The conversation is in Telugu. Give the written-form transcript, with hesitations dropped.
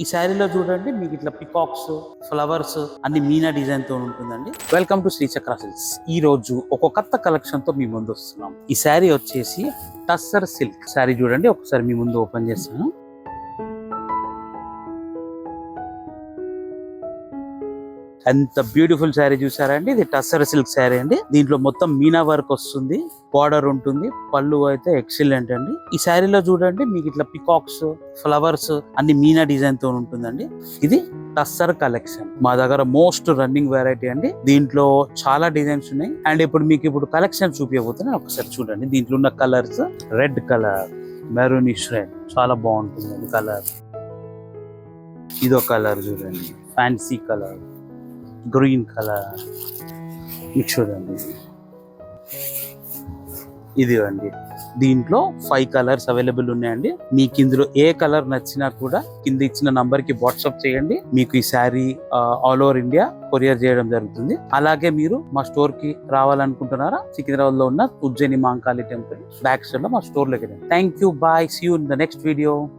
ఈ శారీలో చూడండి మీకు ఇట్లా పికాక్స్ ఫ్లవర్స్ అన్ని మీనా డిజైన్ తో ఉంటుందండి. Welcome to Sri Chakra silks. ఈ రోజు ఒక కొత్త కలెక్షన్ తో మీ ముందు వస్తున్నాం. ఈ శారీ వచ్చేసి టస్సర్ సిల్క్ శారీ చూడండి, ఒకసారి మీ ముందు ఓపెన్ చేస్తాను. ఎంత బ్యూటిఫుల్ శారీ చూసారా అండి. ఇది టస్సర్ సిల్క్ శారీ అండి. దీంట్లో మొత్తం మీనా వర్క్ వస్తుంది, బార్డర్ ఉంటుంది, పళ్ళు అయితే ఎక్సలెంట్ అండి. ఈ శారీలో చూడండి మీకు ఇట్లా పికాక్స్ ఫ్లవర్స్ అన్ని మీనా డిజైన్ తో ఉంటుందండి. ఇది టస్సర్ కలెక్షన్ మా దగ్గర మోస్ట్ రన్నింగ్ వెరైటీ అండి. దీంట్లో చాలా డిజైన్స్ ఉన్నాయి అండ్ ఇప్పుడు కలెక్షన్ చూపించబోతున్నాను. ఒకసారి చూడండి. దీంట్లో ఉన్న colours red colour, maroonish red, చాలా బాగుంటుంది కలర్. ఇదో కలర్ చూడండి, ఫ్యాన్సీ కలర్, గ్రీన్ కలర్. ఇది చూడండి, ఇది అండి. దీంట్లో 5 కలర్స్ అవైలబుల్ ఉన్నాయండి. మీకు ఇందులో ఏ కలర్ నచ్చినా కూడా కింద ఇచ్చిన నంబర్ కి వాట్సాప్ చేయండి. మీకు ఈ sari all over India courier చేయడం జరుగుతుంది. అలాగే మీరు మా స్టోర్ కి రావాలనుకుంటున్నారా? సికింద్రాబాద్ లో ఉన్న Ujjaini Mahankali temple back side లో మా స్టోర్ లోకి రండి. Thank you, bye, see you in the next video.